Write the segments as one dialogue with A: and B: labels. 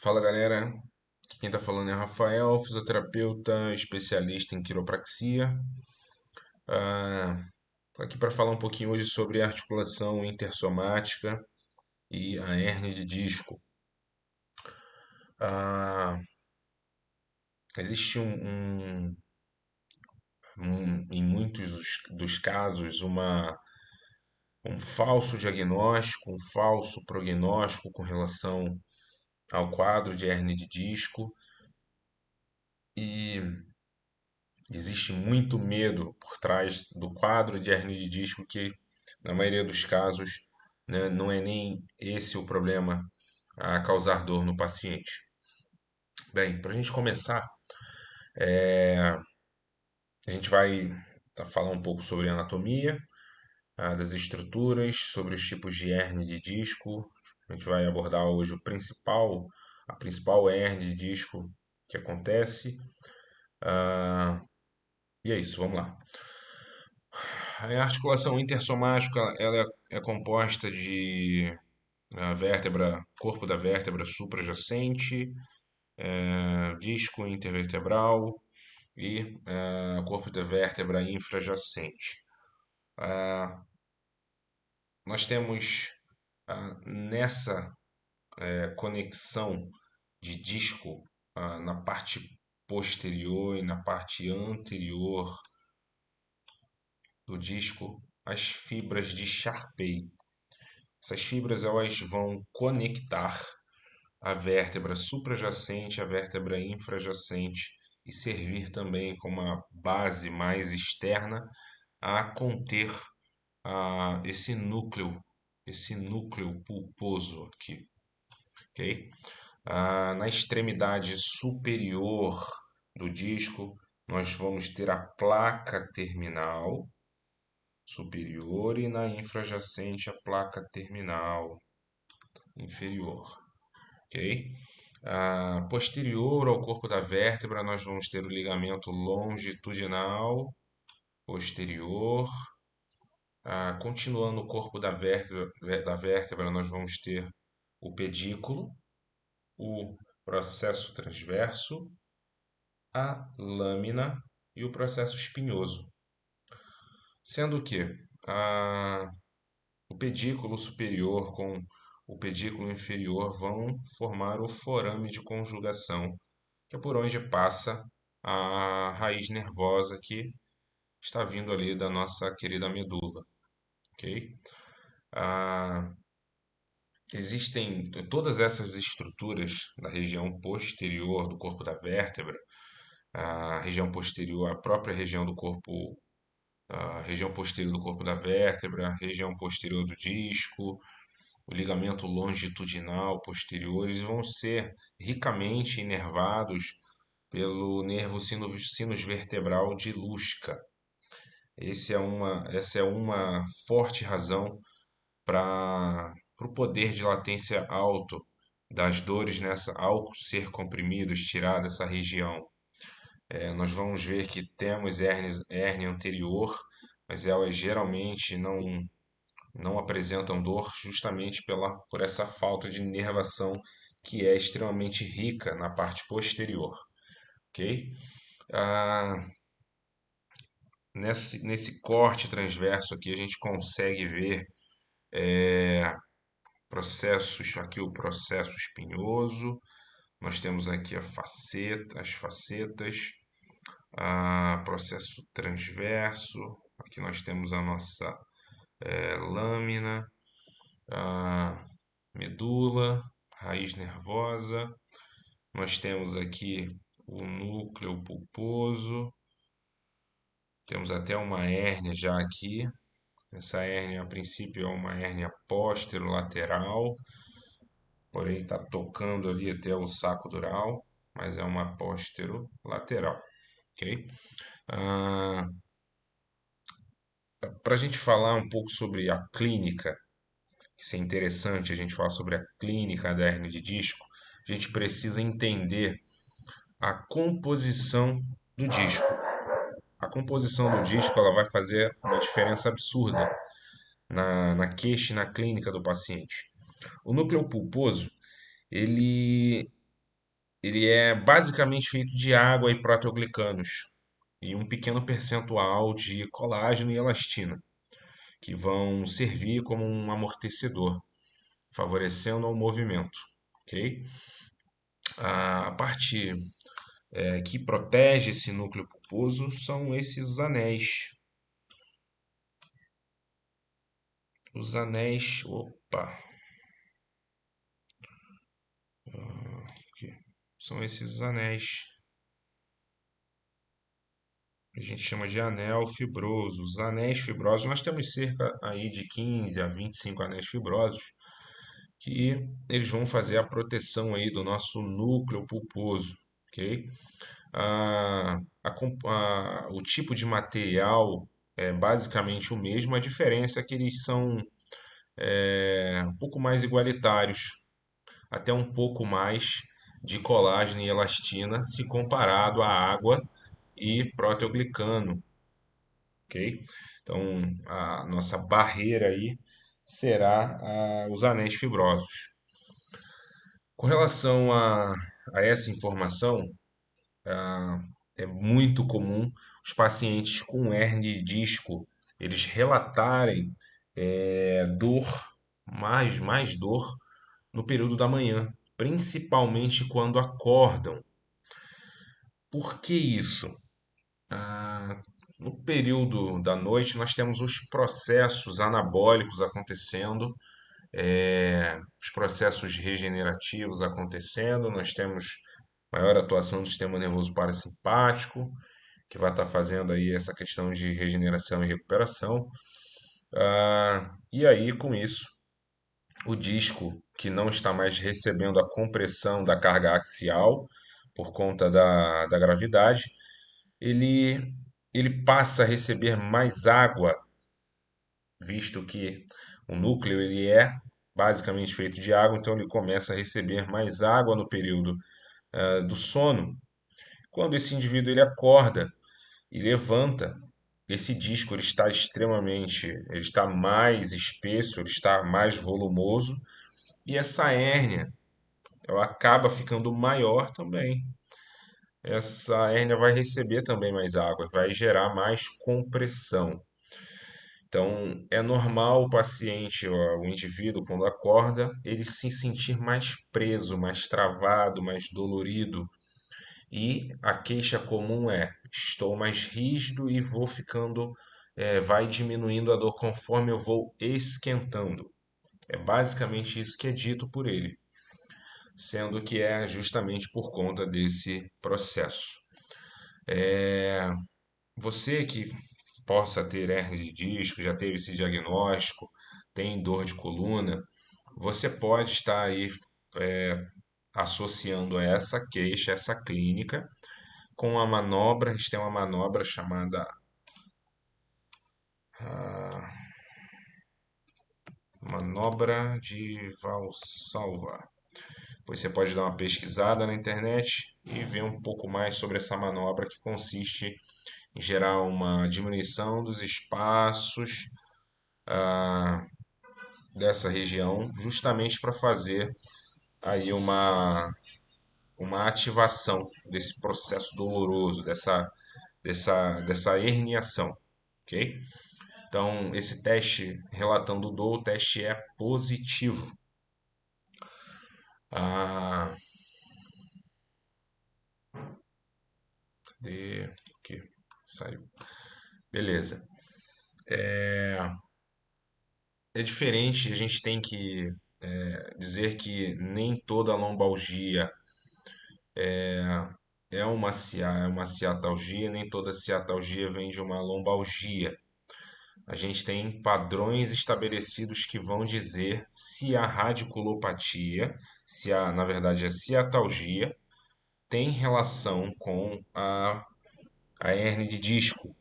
A: Fala galera, aqui quem tá falando é Rafael, fisioterapeuta, especialista em quiropraxia. Ah, Tô aqui para falar um pouquinho hoje sobre a articulação intersomática e a hérnia de disco. Ah, Existe em muitos dos casos um falso diagnóstico, um falso prognóstico com relação ao quadro de hérnia de disco e existe muito medo por trás do quadro de hernia de disco que, na maioria dos casos, né, não é nem esse o problema a causar dor no paciente. Bem, para a gente começar, a gente vai falar um pouco sobre a anatomia, das estruturas, sobre os tipos de hernia de disco. A gente vai abordar hoje a principal hernia de disco que acontece. Ah, e é isso, vamos lá. A articulação intersomática ela é composta de corpo da vértebra suprajacente, disco intervertebral e corpo da vértebra infrajacente. Nós temos nessa conexão de disco na parte posterior e na parte anterior do disco as fibras de Charpey. Essas fibras elas vão conectar a vértebra suprajacente à vértebra infrajacente e servir também como uma base mais externa a conter esse núcleo pulposo aqui, ok? Na extremidade superior do disco, nós vamos ter a placa terminal superior e na infrajacente a placa terminal inferior, ok? Posterior ao corpo da vértebra, nós vamos ter o ligamento longitudinal posterior. Continuando o corpo da vértebra, nós vamos ter o pedículo, o processo transverso, a lâmina e o processo espinhoso. Sendo que ah, o pedículo superior com o pedículo inferior vão formar o forame de conjugação, que é por onde passa a raiz nervosa que está vindo ali da nossa querida medula, ok? Ah, Existem todas essas estruturas da região posterior do corpo da vértebra, a região posterior, a própria região do corpo, a região posterior do corpo da vértebra, a região posterior do disco, o ligamento longitudinal posterior, eles vão ser ricamente inervados pelo nervo sinus vertebral de Luschka. Essa é uma forte razão para o poder de latência alto das dores ao ser comprimidos, tirar dessa região. Nós vamos ver que temos hérnia anterior, mas elas geralmente não apresentam dor justamente por essa falta de inervação que é extremamente rica na parte posterior, ok? Ah, nesse corte transverso aqui a gente consegue ver aqui o processo espinhoso, nós temos aqui as facetas, processo transverso, aqui nós temos a nossa lâmina, a medula, raiz nervosa, nós temos aqui o núcleo pulposo, temos até uma hérnia já aqui. Essa hérnia, a princípio, é uma hérnia posterolateral, porém está tocando ali até o saco dural, mas é uma posterolateral, ok? Para a gente falar um pouco sobre a clínica, isso é interessante a gente falar sobre a clínica da hérnia de disco, a gente precisa entender a composição do disco. A composição do disco ela vai fazer uma diferença absurda na queixa e na clínica do paciente. O núcleo pulposo, ele ele é basicamente feito de água e proteoglicanos e um pequeno percentual de colágeno e elastina, que vão servir como um amortecedor, favorecendo o movimento, ok? A parte que protege esse núcleo pulposo são esses anéis. Os anéis, opa, aqui. São esses anéis que a gente chama de anel fibroso. Os anéis fibrosos, nós temos cerca aí de 15 a 25 anéis fibrosos que eles vão fazer a proteção aí do nosso núcleo pulposo, ok? O tipo de material é basicamente o mesmo, a diferença é que eles são um pouco mais igualitários, até um pouco mais de colágeno e elastina se comparado à água e proteoglicano, ok? Então, a nossa barreira aí será os anéis fibrosos. Com relação a essa informação, é muito comum os pacientes com hernia de disco eles relatarem dor, mais dor no período da manhã, principalmente quando acordam. Por que isso? Ah, no período da noite, nós temos os processos anabólicos acontecendo, os processos regenerativos acontecendo, nós temos maior atuação do sistema nervoso parasimpático, que vai estar fazendo aí essa questão de regeneração e recuperação. E aí, com isso, o disco que não está mais recebendo a compressão da carga axial por conta da gravidade, ele, ele passa a receber mais água, visto que o núcleo ele é basicamente feito de água, então ele começa a receber mais água no período do sono. Quando esse indivíduo ele acorda e levanta, esse disco ele está ele está mais espesso, ele está mais volumoso e essa hérnia ela acaba ficando maior também. Essa hérnia vai receber também mais água, vai gerar mais compressão. Então, é normal o paciente, o indivíduo, quando acorda, ele se sentir mais preso, mais travado, mais dolorido. E a queixa comum é: estou mais rígido e vou ficando, vai diminuindo a dor conforme eu vou esquentando. É basicamente isso que é dito por ele, sendo que é justamente por conta desse processo. Você que possa ter hernia de disco, já teve esse diagnóstico, tem dor de coluna, você pode estar aí associando essa queixa, essa clínica, com a manobra. A gente tem uma manobra chamada manobra de Valsalva. Depois você pode dar uma pesquisada na internet e ver um pouco mais sobre essa manobra que consiste em gerar uma diminuição dos espaços dessa região, justamente para fazer aí uma ativação desse processo doloroso, dessa herniação, ok? Então, esse teste relatando dor, o teste é positivo. Ah, cadê? Aqui, saiu. Beleza. É diferente, a gente tem que dizer que nem toda lombalgia é uma ciatalgia, nem toda ciatalgia vem de uma lombalgia. A gente tem padrões estabelecidos que vão dizer se a radiculopatia, na verdade a ciatalgia, tem relação com a hérnia de disco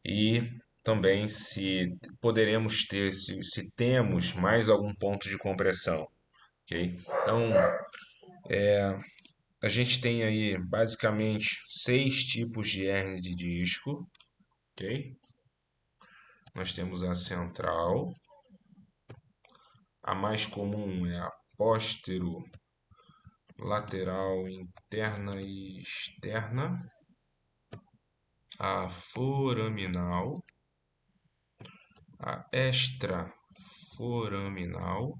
A: e também se poderemos ter, se temos mais algum ponto de compressão, ok? Então, a gente tem aí basicamente 6 tipos de hérnia de disco, ok? Nós temos a central, a mais comum é a lateral interna e externa, a foraminal, a extraforaminal,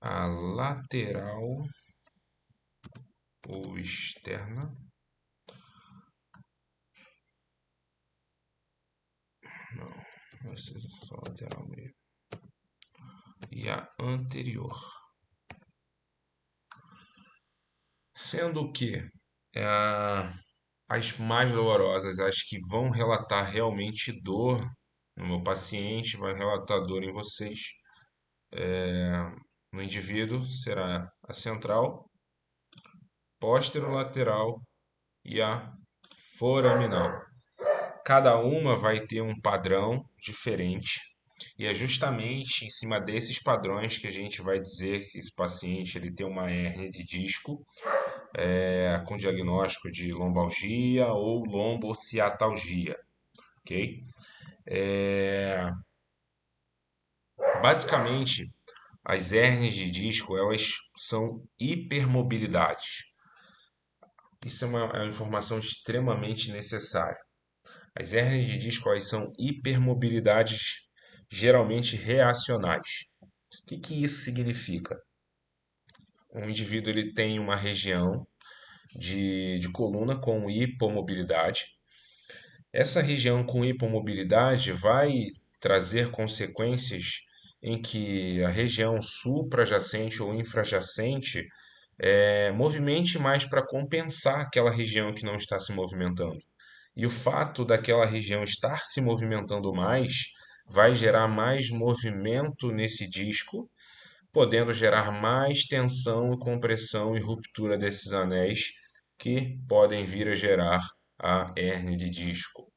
A: a lateral ou externa, não, vai ser só lateral mesmo, e a anterior. Sendo que as mais dolorosas, as que vão relatar realmente dor no meu paciente, vai relatar dor em vocês, no indivíduo, será a central, posterolateral e a foraminal. Cada uma vai ter um padrão diferente e é justamente em cima desses padrões que a gente vai dizer que esse paciente ele tem uma hérnia de disco com diagnóstico de lombalgia ou lombociatalgia, ok? É, basicamente, as hérnias de disco elas são hipermobilidades. Isso é uma informação extremamente necessária. As hérnias de disco elas são hipermobilidades geralmente reacionais. O que isso significa? Um indivíduo ele tem uma região de coluna com hipomobilidade. Essa região com hipomobilidade vai trazer consequências em que a região suprajacente ou infrajacente movimente mais para compensar aquela região que não está se movimentando. E o fato daquela região estar se movimentando mais vai gerar mais movimento nesse disco, podendo gerar mais tensão, compressão e ruptura desses anéis que podem vir a gerar a hérnia de disco,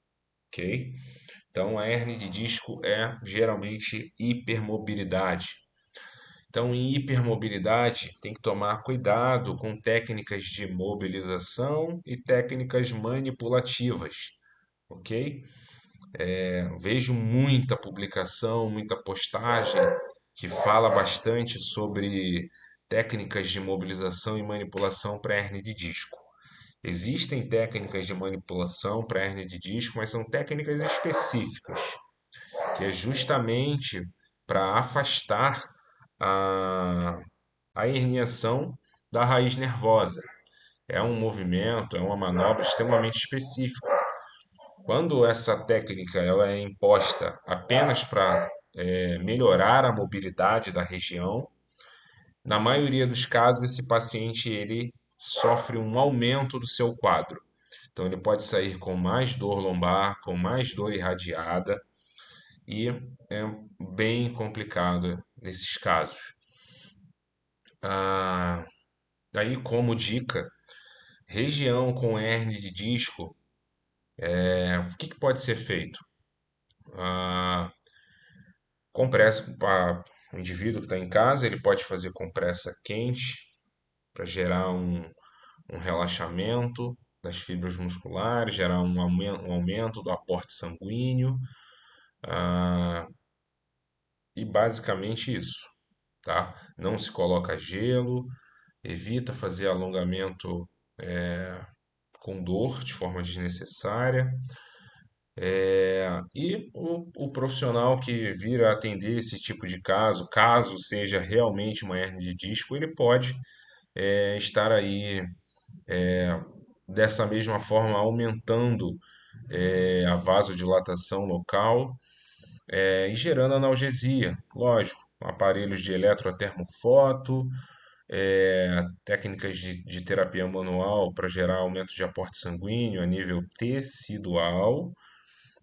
A: ok? Então, a hérnia de disco é geralmente hipermobilidade. Então, em hipermobilidade, tem que tomar cuidado com técnicas de mobilização e técnicas manipulativas, ok? Vejo muita publicação, muita postagem que fala bastante sobre técnicas de mobilização e manipulação para hernia de disco. Existem técnicas de manipulação para hernia de disco, mas são técnicas específicas, que é justamente para afastar a, a herniação da raiz nervosa. É um movimento, é uma manobra extremamente específica. Quando essa técnica ela é imposta apenas para melhorar a mobilidade da região, na maioria dos casos esse paciente ele sofre um aumento do seu quadro. Então ele pode sair com mais dor lombar, com mais dor irradiada e é bem complicado nesses casos. Ah, Aí como dica, região com hérnia de disco, o que pode ser feito? Ah, Compressa para o indivíduo que está em casa, ele pode fazer compressa quente para gerar um relaxamento das fibras musculares, gerar um aumento do aporte sanguíneo, ah, e basicamente isso, tá? Não se coloca gelo, evita fazer alongamento com dor de forma desnecessária. E o profissional que vir a atender esse tipo de caso, caso seja realmente uma hernia de disco, ele pode estar aí dessa mesma forma aumentando a vasodilatação local e gerando analgesia. Lógico, aparelhos de eletrotermofoto, técnicas de terapia manual para gerar aumento de aporte sanguíneo a nível tecidual,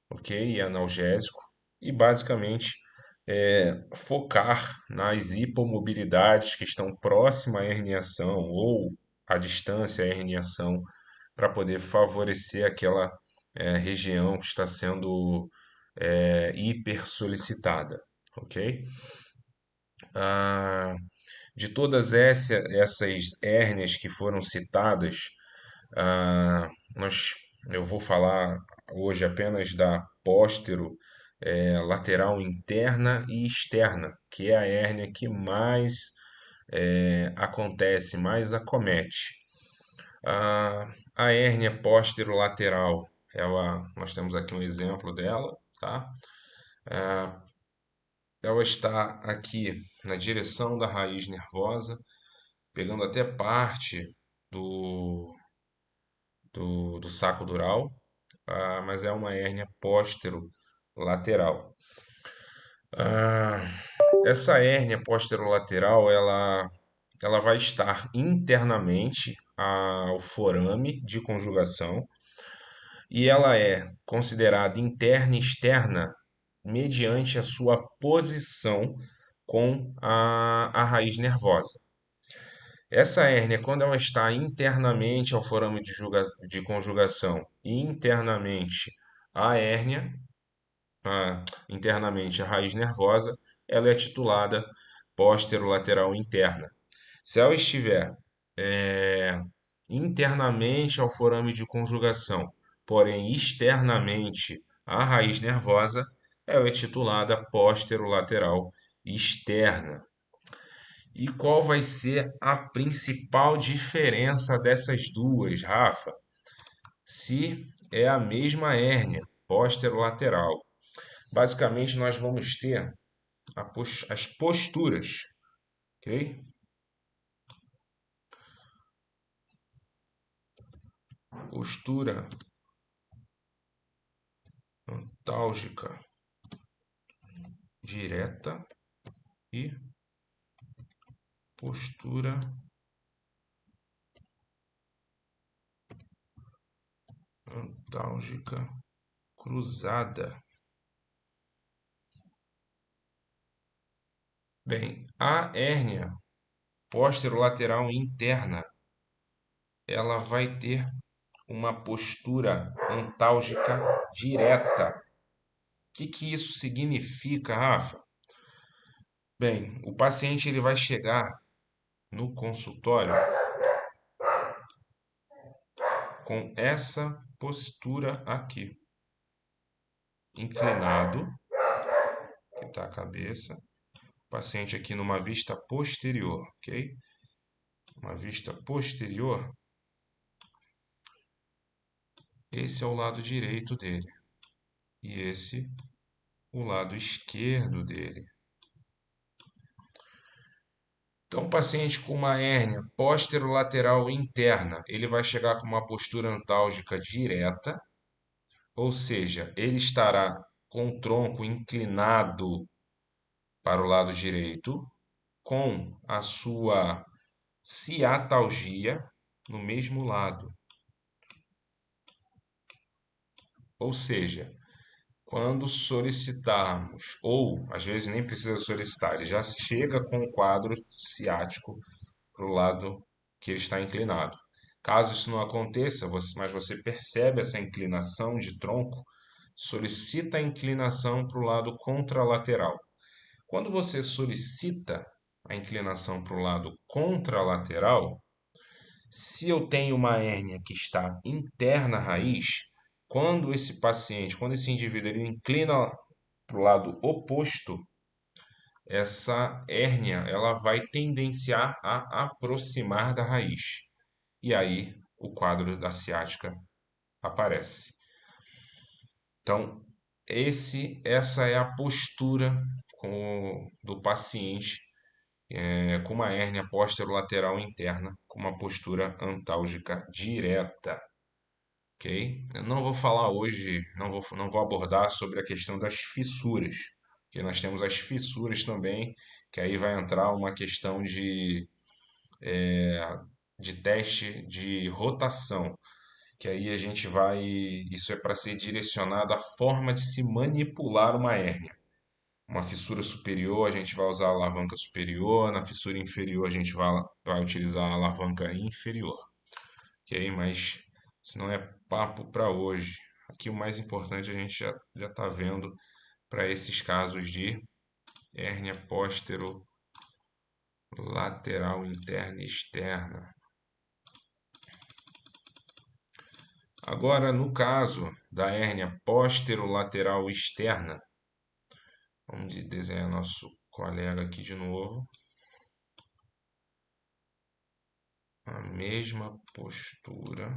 A: ok? E analgésico. E basicamente focar nas hipomobilidades que estão próximas à herniação ou à distância à herniação para poder favorecer aquela região que está sendo hiper solicitada, ok? Ah, de todas essas hérnias que foram citadas, ah, nós, eu vou falar hoje apenas da lateral interna e externa, que é a hérnia que mais acontece, mais acomete. A hérnia posterolateral, nós temos aqui um exemplo dela, tá? Ela está aqui na direção da raiz nervosa, pegando até parte do, do saco dural, mas é uma hérnia posterolateral. Ah, essa hérnia posterolateral, ela vai estar internamente ao forame de conjugação e ela é considerada interna e externa mediante a sua posição com a raiz nervosa. Essa hérnia, quando ela está internamente ao forame de conjugação e internamente a hérnia, internamente a raiz nervosa, ela é titulada posterolateral interna. Se ela estiver é, internamente ao forame de conjugação, porém externamente à raiz nervosa, ela é titulada posterolateral externa. E qual vai ser a principal diferença dessas duas, Rafa? Se é a mesma hérnia posterolateral. Basicamente, nós vamos ter as posturas, ok? Postura antálgica direta e postura antálgica cruzada. Bem, a hérnia posterolateral interna, ela vai ter uma postura antálgica direta. O que isso significa, Rafa? Bem, o paciente ele vai chegar no consultório com essa postura aqui, inclinado, que está a cabeça, o paciente aqui numa vista posterior, ok? Uma vista posterior, esse é o lado direito dele e esse o lado esquerdo dele. Então, o paciente com uma hérnia posterolateral interna, ele vai chegar com uma postura antálgica direta, ou seja, ele estará com o tronco inclinado para o lado direito, com a sua ciatalgia no mesmo lado. Ou seja, quando solicitarmos, ou às vezes nem precisa solicitar, ele já chega com o quadro ciático para o lado que ele está inclinado. Caso isso não aconteça, mas você percebe essa inclinação de tronco, solicita a inclinação para o lado contralateral. Quando você solicita a inclinação para o lado contralateral, se eu tenho uma hérnia que está interna à raiz, quando esse indivíduo ele inclina para o lado oposto, essa hérnia ela vai tendenciar a aproximar da raiz. E aí o quadro da ciática aparece. Então, essa é a postura do paciente com uma hérnia posterolateral interna, com uma postura antálgica direta. Ok? Eu não vou falar hoje, não vou abordar sobre a questão das fissuras, porque nós temos as fissuras também, que aí vai entrar uma questão de teste de rotação, que aí a gente vai, isso é para ser direcionado à forma de se manipular uma hérnia. Uma fissura superior, a gente vai usar a alavanca superior, na fissura inferior, a gente vai utilizar a alavanca inferior. Ok? Mas isso não é papo para hoje. Aqui o mais importante a gente já está vendo para esses casos de hérnia posterolateral interna e externa. Agora, no caso da hérnia posterolateral externa, vamos desenhar nosso colega aqui de novo. a mesma postura.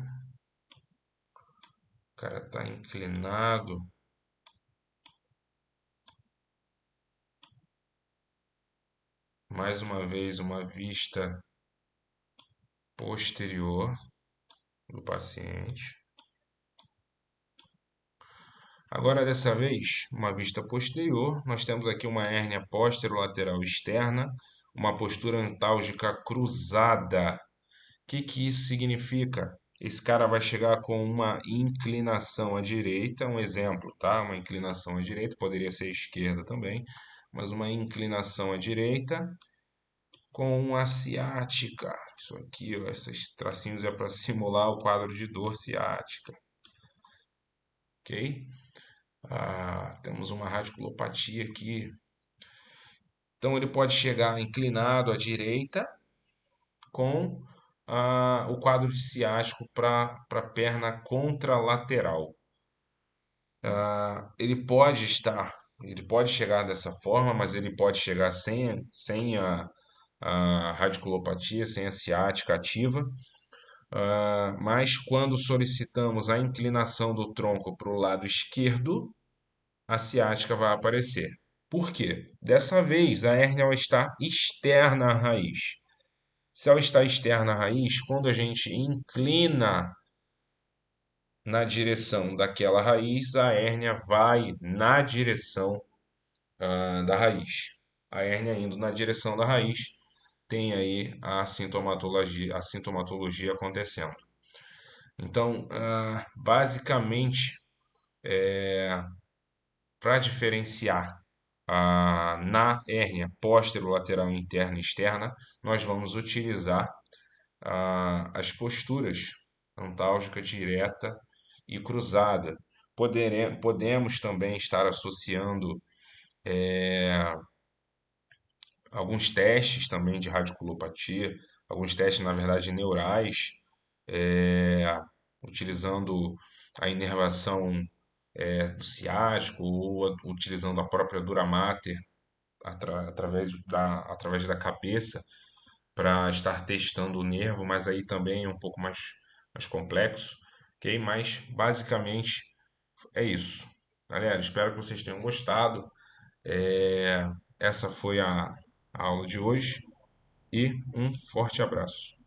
A: O cara está inclinado. Mais uma vez, uma vista posterior do paciente. Agora, dessa vez, uma vista posterior, nós temos aqui uma hérnia posterolateral externa, uma postura antálgica cruzada. O que isso significa? Esse cara vai chegar com uma inclinação à direita, um exemplo, tá? Uma inclinação à direita, poderia ser à esquerda também, mas uma inclinação à direita com a ciática. Isso aqui, ó, esses tracinhos é para simular o quadro de dor ciática, ok? Temos uma radiculopatia aqui. Então ele pode chegar inclinado à direita com o quadro de ciático para a perna contralateral. Ele pode chegar dessa forma, mas ele pode chegar sem a radiculopatia, sem a ciática ativa. Mas quando solicitamos a inclinação do tronco para o lado esquerdo, a ciática vai aparecer. Por quê? Dessa vez a hérnia ela está externa à raiz. Se ela está externa à raiz, quando a gente inclina na direção daquela raiz, a hérnia vai na direção da raiz. A hérnia indo na direção da raiz tem aí a sintomatologia acontecendo. Então, basicamente, para diferenciar na hérnia posterolateral interna e externa, nós vamos utilizar as posturas antálgica direta e cruzada. Podemos também estar associando alguns testes também de radiculopatia, alguns testes, na verdade, neurais, é, utilizando a inervação do ciático ou utilizando a própria dura mater através da cabeça para estar testando o nervo, mas aí também é um pouco mais complexo, ok? Mas basicamente é isso. Galera, espero que vocês tenham gostado. Essa foi a aula de hoje e um forte abraço.